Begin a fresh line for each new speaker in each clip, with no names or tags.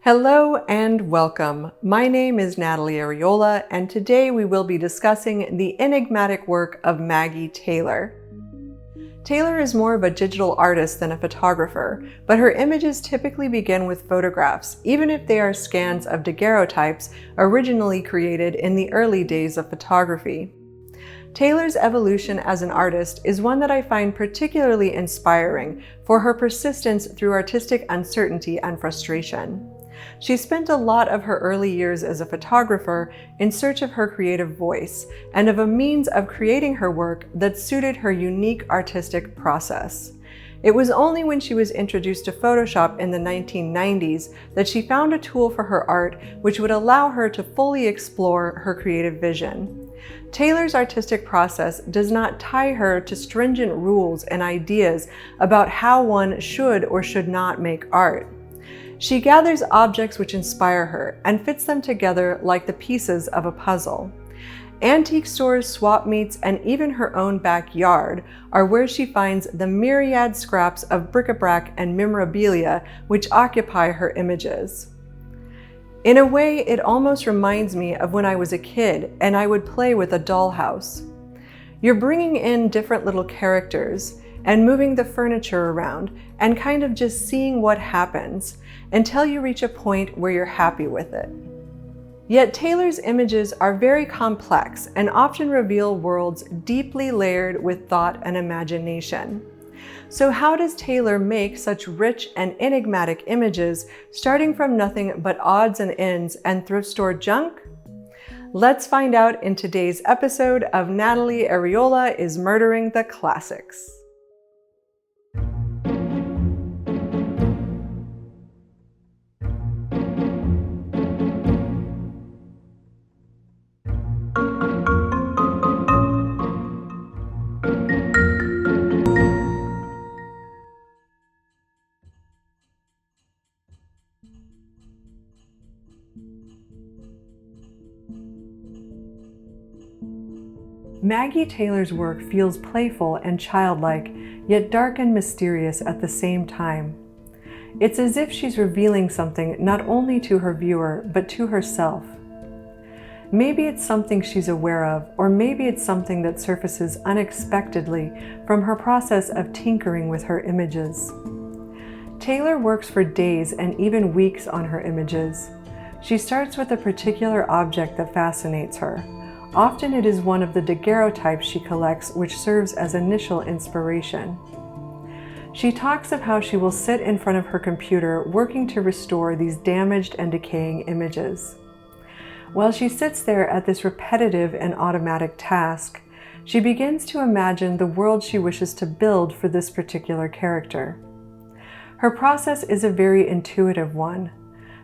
Hello and welcome. My name is Natalie Arriola, and today we will be discussing the enigmatic work of Maggie Taylor. Taylor is more of a digital artist than a photographer, but her images typically begin with photographs, even if they are scans of daguerreotypes originally created in the early days of photography. Taylor's evolution as an artist is one that I find particularly inspiring for her persistence through artistic uncertainty and frustration. She spent a lot of her early years as a photographer in search of her creative voice and of a means of creating her work that suited her unique artistic process. It was only when she was introduced to Photoshop in the 1990s that she found a tool for her art which would allow her to fully explore her creative vision. Taylor's artistic process does not tie her to stringent rules and ideas about how one should or should not make art. She gathers objects which inspire her and fits them together like the pieces of a puzzle. Antique stores, swap meets, and even her own backyard are where she finds the myriad scraps of bric-a-brac and memorabilia which occupy her images. In a way, it almost reminds me of when I was a kid and I would play with a dollhouse. You're bringing in different little characters and moving the furniture around and kind of just seeing what happens until you reach a point where you're happy with it. Yet Taylor's images are very complex and often reveal worlds deeply layered with thought and imagination. So how does Taylor make such rich and enigmatic images starting from nothing but odds and ends and thrift store junk? Let's find out in today's episode of Natalie Arriola is Murdering the Classics. Maggie Taylor's work feels playful and childlike, yet dark and mysterious at the same time. It's as if she's revealing something not only to her viewer, but to herself. Maybe it's something she's aware of, or maybe it's something that surfaces unexpectedly from her process of tinkering with her images. Taylor works for days and even weeks on her images. She starts with a particular object that fascinates her. Often it is one of the daguerreotypes she collects which serves as initial inspiration. She talks of how she will sit in front of her computer working to restore these damaged and decaying images. While she sits there at this repetitive and automatic task, she begins to imagine the world she wishes to build for this particular character. Her process is a very intuitive one.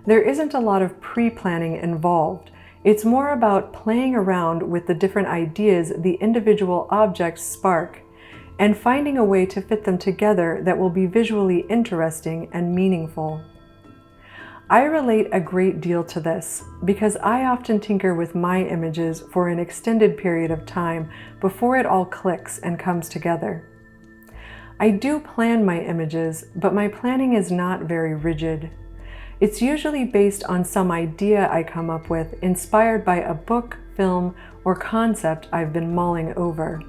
There isn't a lot of pre-planning involved. It's more about playing around with the different ideas the individual objects spark and finding a way to fit them together that will be visually interesting and meaningful. I relate a great deal to this because I often tinker with my images for an extended period of time before it all clicks and comes together. I do plan my images, but my planning is not very rigid. It's usually based on some idea I come up with, inspired by a book, film, or concept I've been mulling over.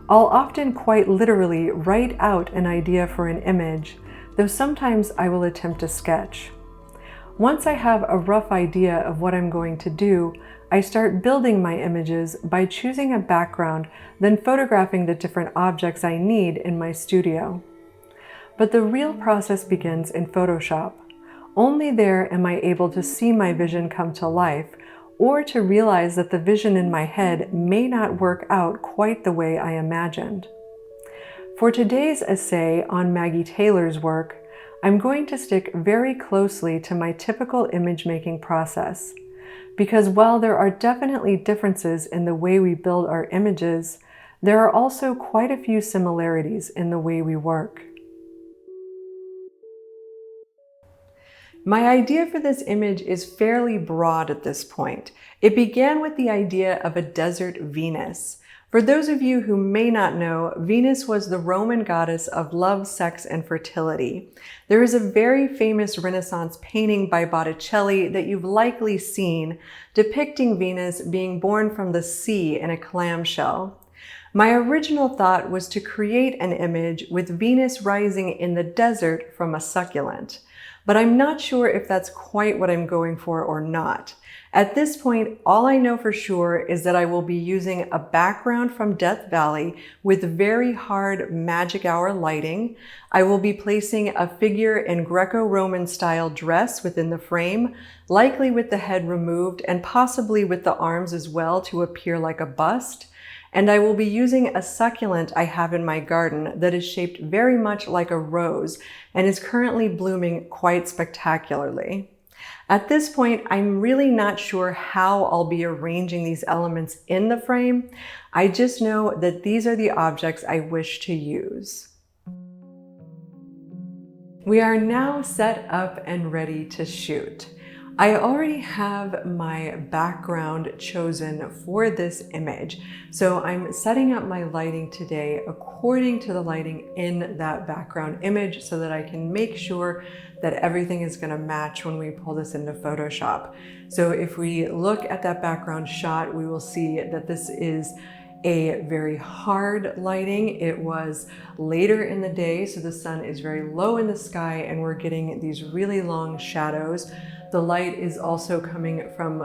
I'll often quite literally write out an idea for an image, though sometimes I will attempt a sketch. Once I have a rough idea of what I'm going to do, I start building my images by choosing a background, then photographing the different objects I need in my studio. But the real process begins in Photoshop. Only there am I able to see my vision come to life, or to realize that the vision in my head may not work out quite the way I imagined. For today's essay on Maggie Taylor's work, I'm going to stick very closely to my typical image-making process, because while there are definitely differences in the way we build our images, there are also quite a few similarities in the way we work. My idea for this image is fairly broad at this point. It began with the idea of a desert Venus. For those of you who may not know, Venus was the Roman goddess of love, sex, and fertility. There is a very famous Renaissance painting by Botticelli that you've likely seen, depicting Venus being born from the sea in a clamshell. My original thought was to create an image with Venus rising in the desert from a succulent, but I'm not sure if that's quite what I'm going for or not. At this point, all I know for sure is that I will be using a background from Death Valley with very hard magic hour lighting. I will be placing a figure in Greco-Roman style dress within the frame, likely with the head removed and possibly with the arms as well to appear like a bust. And I will be using a succulent I have in my garden that is shaped very much like a rose and is currently blooming quite spectacularly. At this point, I'm really not sure how I'll be arranging these elements in the frame. I just know that these are the objects I wish to use. We are now set up and ready to shoot. I already have my background chosen for this image, so I'm setting up my lighting today according to the lighting in that background image so that I can make sure that everything is going to match when we pull this into Photoshop. So if we look at that background shot, we will see that this is a very hard lighting. It was later in the day, so the sun is very low in the sky and we're getting these really long shadows. The light is also coming from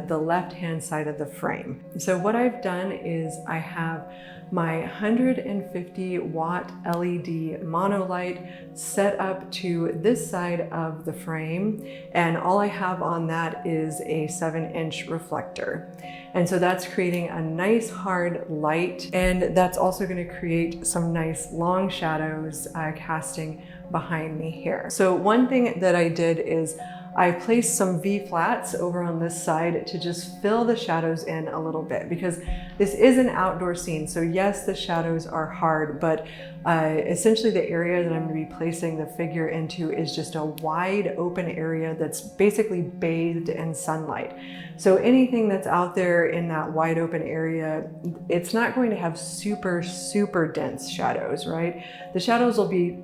the left-hand side of the frame. So what I've done is I have my 150 watt LED monolight set up to this side of the frame, and all I have on that is a 7-inch reflector. And so that's creating a nice hard light, and that's also going to create some nice long shadows casting behind me here. So one thing that I did is I placed some V-flats over on this side to just fill the shadows in a little bit, because this is an outdoor scene. So yes, the shadows are hard, but essentially the area that I'm going to be placing the figure into is just a wide open area that's basically bathed in sunlight. So anything that's out there in that wide open area, it's not going to have super, super dense shadows, right? The shadows will be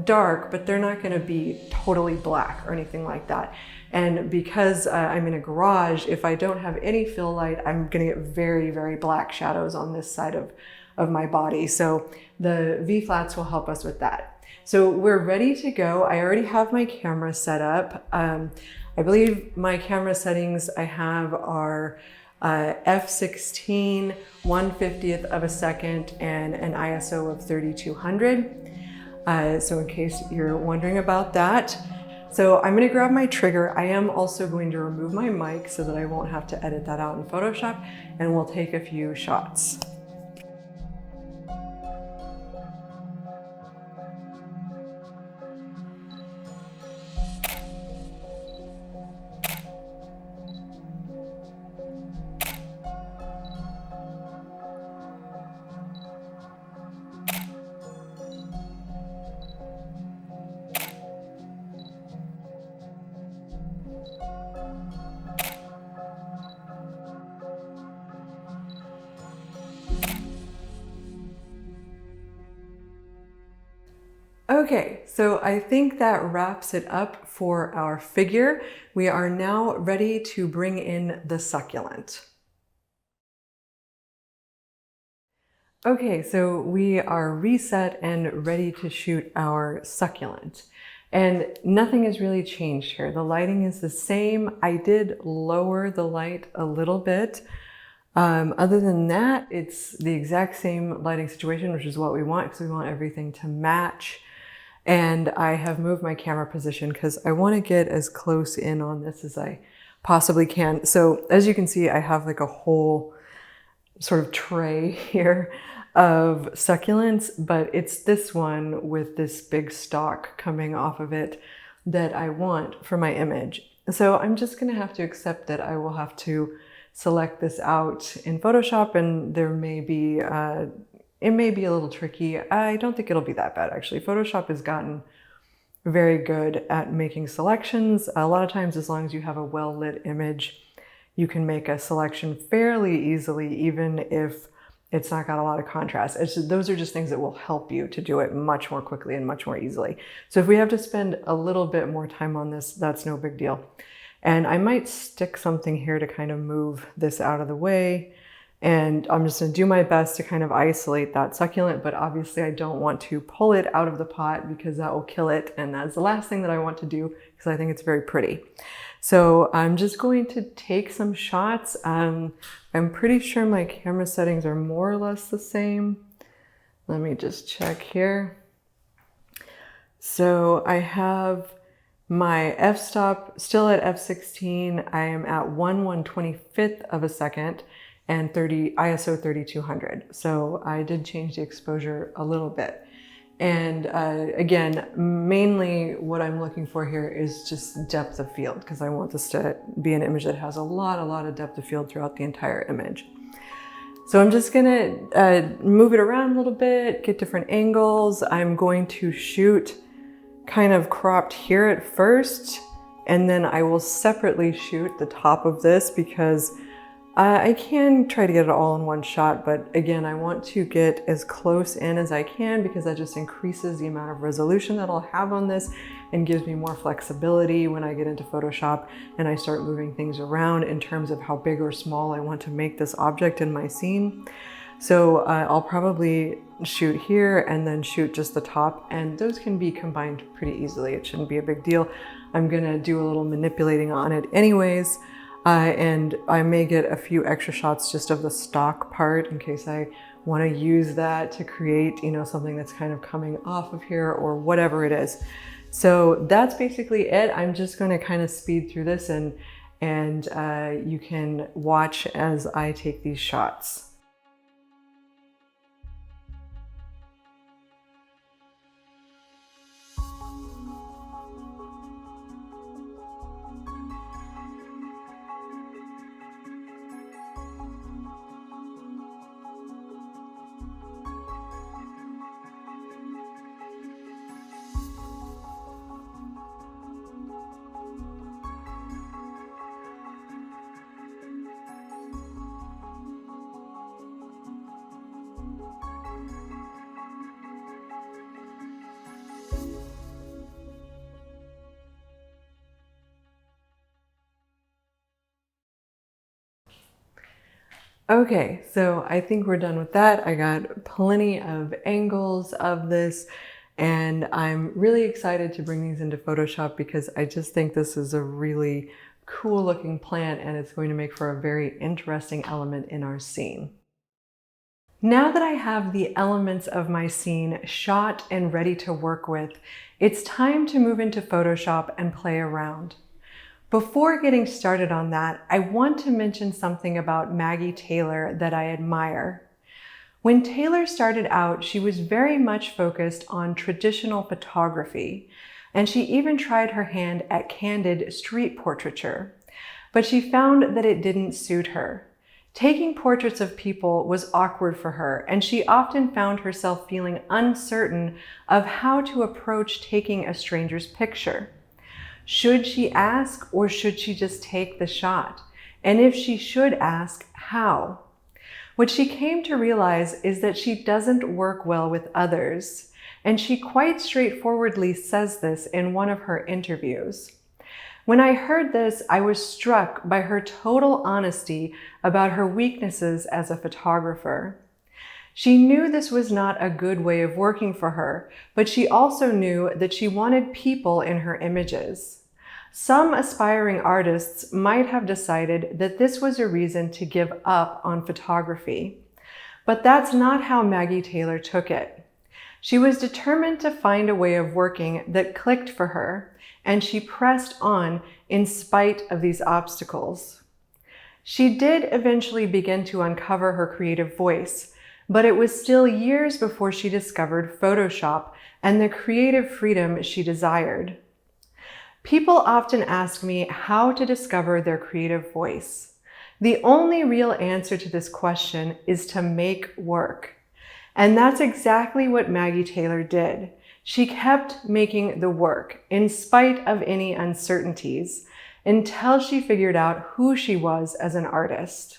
dark, but they're not going to be totally black or anything like that. And because I'm in a garage, if I don't have any fill light, I'm going to get very, very black shadows on this side of my body. So the V-flats will help us with that. So we're ready to go. I already have my camera set up. I believe my camera settings I have are f/16, 1/50th of a second, and an ISO of 3200. So in case you're wondering about that. So I'm going to grab my trigger. I am also going to remove my mic so that I won't have to edit that out in Photoshop, and we'll take a few shots. Okay, so I think that wraps it up for our figure. We are now ready to bring in the succulent. Okay, so we are reset and ready to shoot our succulent. And nothing has really changed here. The lighting is the same. I did lower the light a little bit. Other than that, it's the exact same lighting situation, which is what we want because we want everything to match. And I have moved my camera position because I want to get as close in on this as I possibly can. So as you can see, I have like a whole sort of tray here of succulents, but it's this one with this big stalk coming off of it that I want for my image. So I'm just going to have to accept that I will have to select this out in Photoshop, and there may be it may be a little tricky. I don't think it'll be that bad, actually. Photoshop has gotten very good at making selections. A lot of times, as long as you have a well-lit image, you can make a selection fairly easily, even if it's not got a lot of contrast. Those are just things that will help you to do it much more quickly and much more easily. So if we have to spend a little bit more time on this, that's no big deal. And I might stick something here to kind of move this out of the way. And I'm just gonna do my best to kind of isolate that succulent, but obviously I don't want to pull it out of the pot because that will kill it. And that's the last thing that I want to do because I think it's very pretty. So I'm just going to take some shots. I'm pretty sure my camera settings are more or less the same. Let me just check here. So I have my f-stop still at f16. I am at 1/125th of a second and ISO 3200. So I did change the exposure a little bit. And again, mainly what I'm looking for here is just depth of field, because I want this to be an image that has a lot of depth of field throughout the entire image. So I'm just gonna move it around a little bit, get different angles. I'm going to shoot kind of cropped here at first, and then I will separately shoot the top of this because I can try to get it all in one shot, but again, I want to get as close in as I can because that just increases the amount of resolution that I'll have on this and gives me more flexibility when I get into Photoshop and I start moving things around in terms of how big or small I want to make this object in my scene. So I'll probably shoot here and then shoot just the top, and those can be combined pretty easily. It shouldn't be a big deal. I'm gonna do a little manipulating on it anyways. And I may get a few extra shots just of the stock part in case I want to use that to create, you know, something that's kind of coming off of here or whatever it is. So that's basically it. I'm just going to kind of speed through this and you can watch as I take these shots. Okay, so I think we're done with that. I got plenty of angles of this, and I'm really excited to bring these into Photoshop because I just think this is a really cool looking plant and it's going to make for a very interesting element in our scene. Now that I have the elements of my scene shot and ready to work with, it's time to move into Photoshop and play around. Before getting started on that, I want to mention something about Maggie Taylor that I admire. When Taylor started out, she was very much focused on traditional photography, and she even tried her hand at candid street portraiture. But she found that it didn't suit her. Taking portraits of people was awkward for her, and she often found herself feeling uncertain of how to approach taking a stranger's picture. Should she ask, or should she just take the shot? And if she should ask, how? What she came to realize is that she doesn't work well with others, and she quite straightforwardly says this in one of her interviews. When I heard this, I was struck by her total honesty about her weaknesses as a photographer. She knew this was not a good way of working for her, but she also knew that she wanted people in her images. Some aspiring artists might have decided that this was a reason to give up on photography. But that's not how Maggie Taylor took it. She was determined to find a way of working that clicked for her, and she pressed on in spite of these obstacles. She did eventually begin to uncover her creative voice, but it was still years before she discovered Photoshop and the creative freedom she desired. People often ask me how to discover their creative voice. The only real answer to this question is to make work. And that's exactly what Maggie Taylor did. She kept making the work in spite of any uncertainties until she figured out who she was as an artist.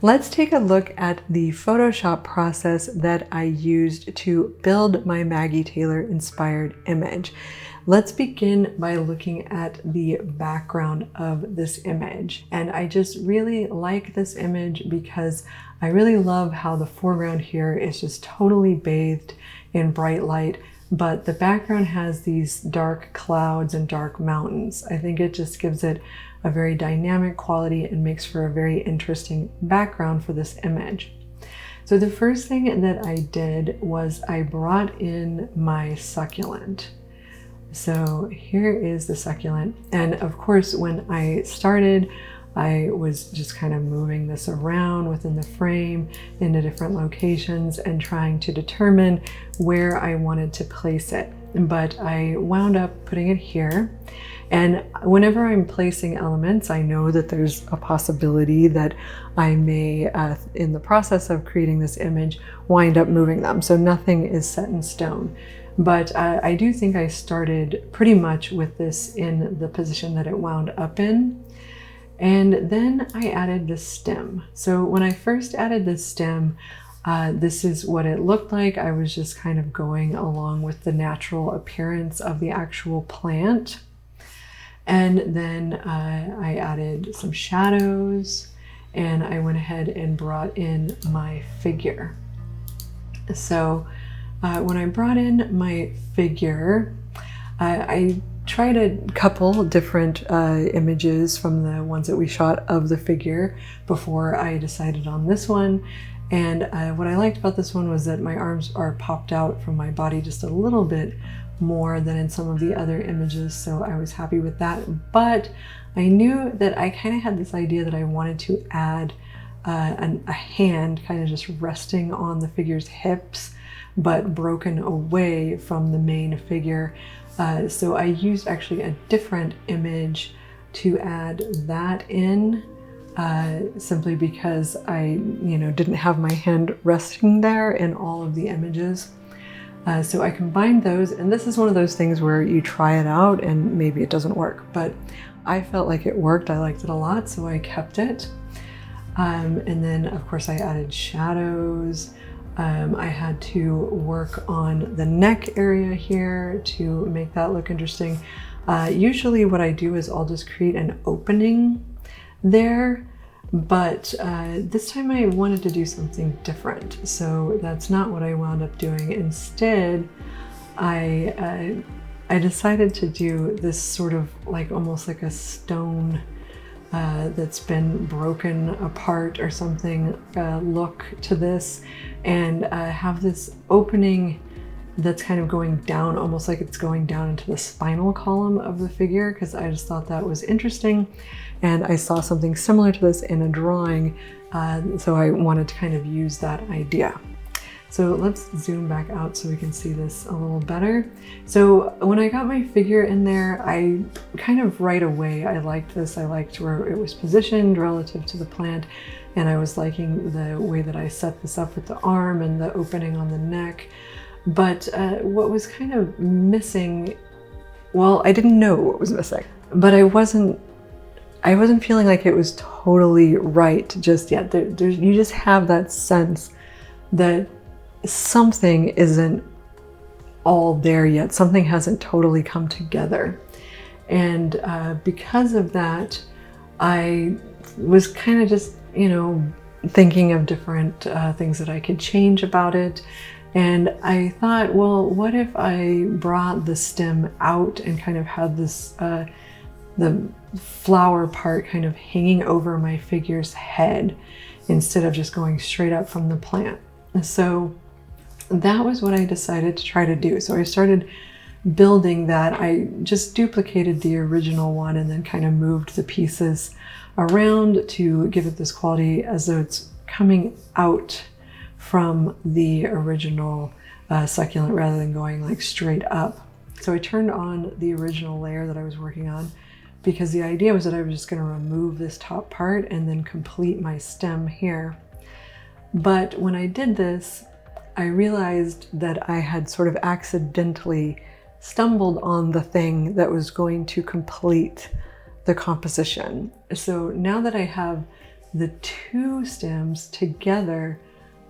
Let's take a look at the Photoshop process that I used to build my Maggie Taylor inspired image. Let's begin by looking at the background of this image. And I just really like this image because I really love how the foreground here is just totally bathed in bright light, but the background has these dark clouds and dark mountains. I think it just gives it a very dynamic quality and makes for a very interesting background for this image. So the first thing that I did was I brought in my succulent. So here is the succulent. And of course, when I started, I was just kind of moving this around within the frame into different locations and trying to determine where I wanted to place it. But I wound up putting it here. And whenever I'm placing elements, I know that there's a possibility that I may, in the process of creating this image, wind up moving them. So nothing is set in stone. But I do think I started pretty much with this in the position that it wound up in. And then I added the stem. So when I first added the stem, this is what it looked like. I was just kind of going along with the natural appearance of the actual plant. And then I added some shadows, and I went ahead and brought in my figure. So when I brought in my figure, I tried a couple different images from the ones that we shot of the figure before I decided on this one. And what I liked about this one was that my arms are popped out from my body just a little bit more than in some of the other images, so I was happy with that. But I knew that I kind of had this idea that I wanted to add a hand kind of just resting on the figure's hips, but broken away from the main figure. So I used actually a different image to add that in, simply because I, didn't have my hand resting there in all of the images. So I combined those, and this is one of those things where you try it out and maybe it doesn't work, but I felt like it worked. I liked it a lot, so I kept it. And then of course I added shadows. I had to work on the neck area here to make that look interesting. Usually what I do is I'll just create an opening there, but this time I wanted to do something different. So that's not what I wound up doing. Instead, I decided to do this sort of like almost like a stone that's been broken apart or something look to this, and have this opening that's kind of going down, almost like it's going down into the spinal column of the figure, because I just thought that was interesting. And I saw something similar to this in a drawing, so I wanted to kind of use that idea. So let's zoom back out so we can see this a little better. So when I got my figure in there, I kind of right away, I liked this. I liked where it was positioned relative to the plant, and I was liking the way that I set this up with the arm and the opening on the neck. But what was kind of missing, well, I didn't know what was missing, but I wasn't feeling like it was totally right just yet. You just have that sense that something isn't all there yet. Something hasn't totally come together. And because of that, I was kind of just, thinking of different things that I could change about it. And I thought, well, what if I brought the stem out and kind of had this, the flower part kind of hanging over my figure's head instead of just going straight up from the plant. So that was what I decided to try to do. So I started building that. I just duplicated the original one and then kind of moved the pieces around to give it this quality as though it's coming out from the original succulent rather than going like straight up. So I turned on the original layer that I was working on, because the idea was that I was just going to remove this top part and then complete my stem here. But when I did this, I realized that I had sort of accidentally stumbled on the thing that was going to complete the composition. So now that I have the two stems together,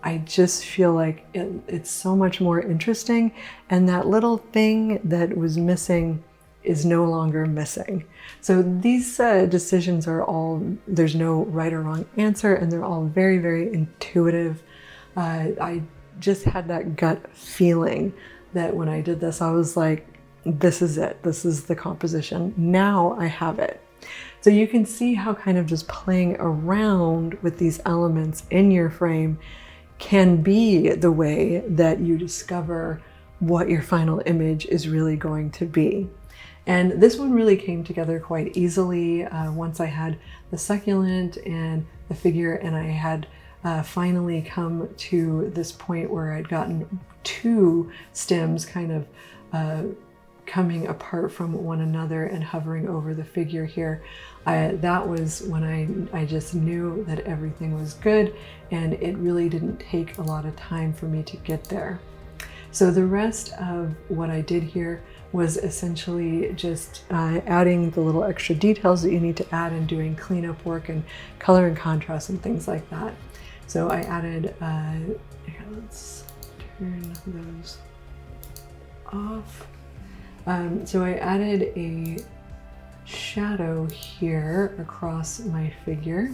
I just feel like it's so much more interesting, and that little thing that was missing is no longer missing. So these decisions are all, there's no right or wrong answer, and they're all very, very intuitive. I just had that gut feeling that when I did this, I was like, this is it. This is the composition. Now I have it. So you can see how kind of just playing around with these elements in your frame can be the way that you discover what your final image is really going to be. And this one really came together quite easily once I had the succulent and the figure, and I had finally come to this point where I'd gotten two stems kind of coming apart from one another and hovering over the figure here. That was when I just knew that everything was good, and it really didn't take a lot of time for me to get there. So the rest of what I did here was essentially just adding the little extra details that you need to add and doing cleanup work and color and contrast and things like that. So I added, let's turn those off. So I added a shadow here across my figure.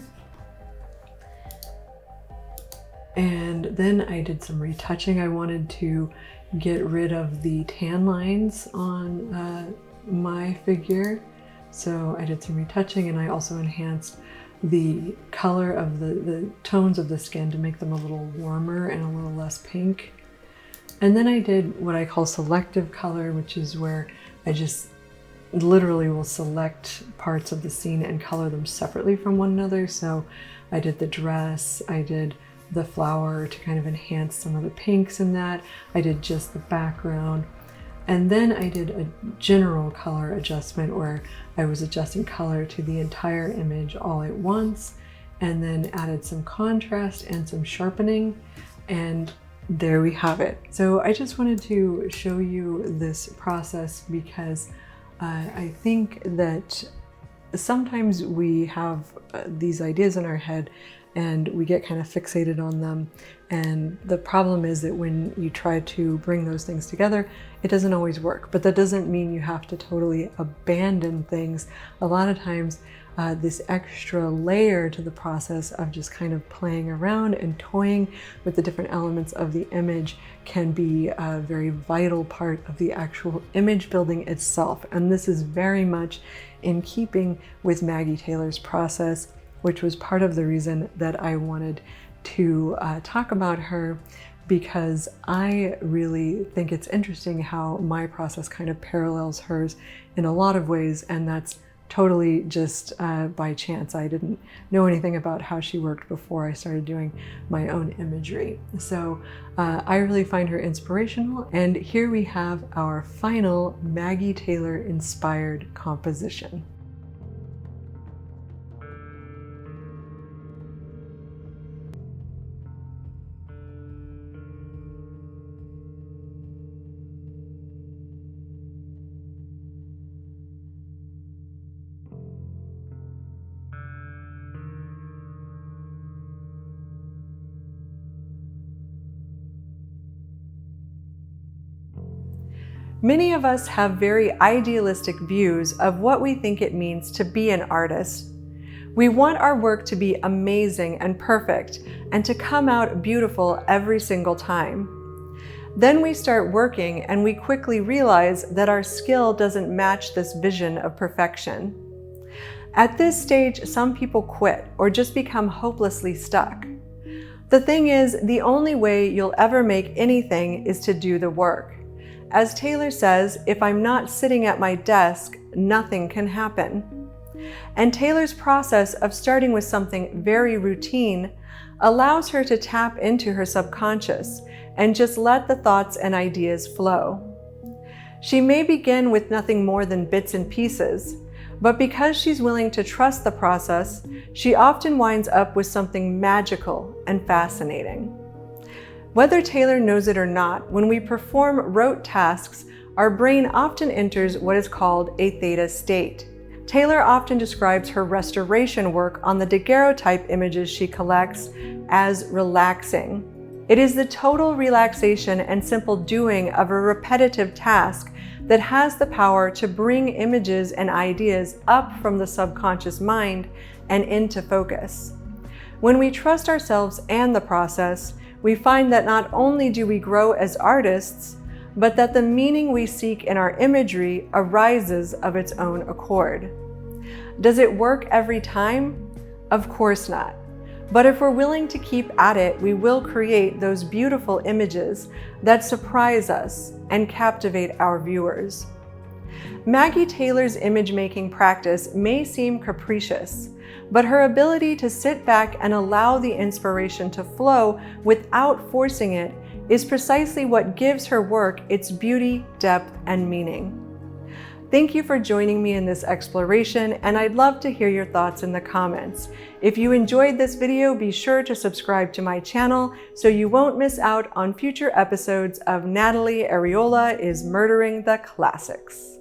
And then I did some retouching. I wanted to get rid of the tan lines on my figure. So I did some retouching, and I also enhanced the color of the tones of the skin to make them a little warmer and a little less pink. And then I did what I call selective color, which is where I just literally will select parts of the scene and color them separately from one another. So I did the dress, I did the flower to kind of enhance some of the pinks in that. I did just the background. And then I did a general color adjustment where I was adjusting color to the entire image all at once, and then added some contrast and some sharpening, and there we have it. So I just wanted to show you this process because I think that sometimes we have these ideas in our head and we get kind of fixated on them. And the problem is that when you try to bring those things together, it doesn't always work. But that doesn't mean you have to totally abandon things. A lot of times, this extra layer to the process of just kind of playing around and toying with the different elements of the image can be a very vital part of the actual image building itself. And this is very much in keeping with Maggie Taylor's process, which was part of the reason that I wanted to talk about her, because I really think it's interesting how my process kind of parallels hers in a lot of ways, and that's totally just by chance. I didn't know anything about how she worked before I started doing my own imagery. So I really find her inspirational, and here we have our final Maggie Taylor inspired composition. Many of us have very idealistic views of what we think it means to be an artist. We want our work to be amazing and perfect and to come out beautiful every single time. Then we start working and we quickly realize that our skill doesn't match this vision of perfection. At this stage, some people quit or just become hopelessly stuck. The thing is, the only way you'll ever make anything is to do the work. As Taylor says, if I'm not sitting at my desk, nothing can happen. And Taylor's process of starting with something very routine allows her to tap into her subconscious and just let the thoughts and ideas flow. She may begin with nothing more than bits and pieces, but because she's willing to trust the process, she often winds up with something magical and fascinating. Whether Taylor knows it or not, when we perform rote tasks, our brain often enters what is called a theta state, Taylor often describes her restoration work on the daguerreotype images she collects as relaxing. It is the total relaxation and simple doing of a repetitive task that has the power to bring images and ideas up from the subconscious mind and into focus. When we trust ourselves and the process, we find that not only do we grow as artists, but that the meaning we seek in our imagery arises of its own accord. Does it work every time? Of course not. But if we're willing to keep at it, we will create those beautiful images that surprise us and captivate our viewers. Maggie Taylor's image-making practice may seem capricious, but her ability to sit back and allow the inspiration to flow without forcing it is precisely what gives her work its beauty, depth, and meaning. Thank you for joining me in this exploration, and I'd love to hear your thoughts in the comments. If you enjoyed this video, be sure to subscribe to my channel so you won't miss out on future episodes of Natalie Arriola is Murdering the Classics.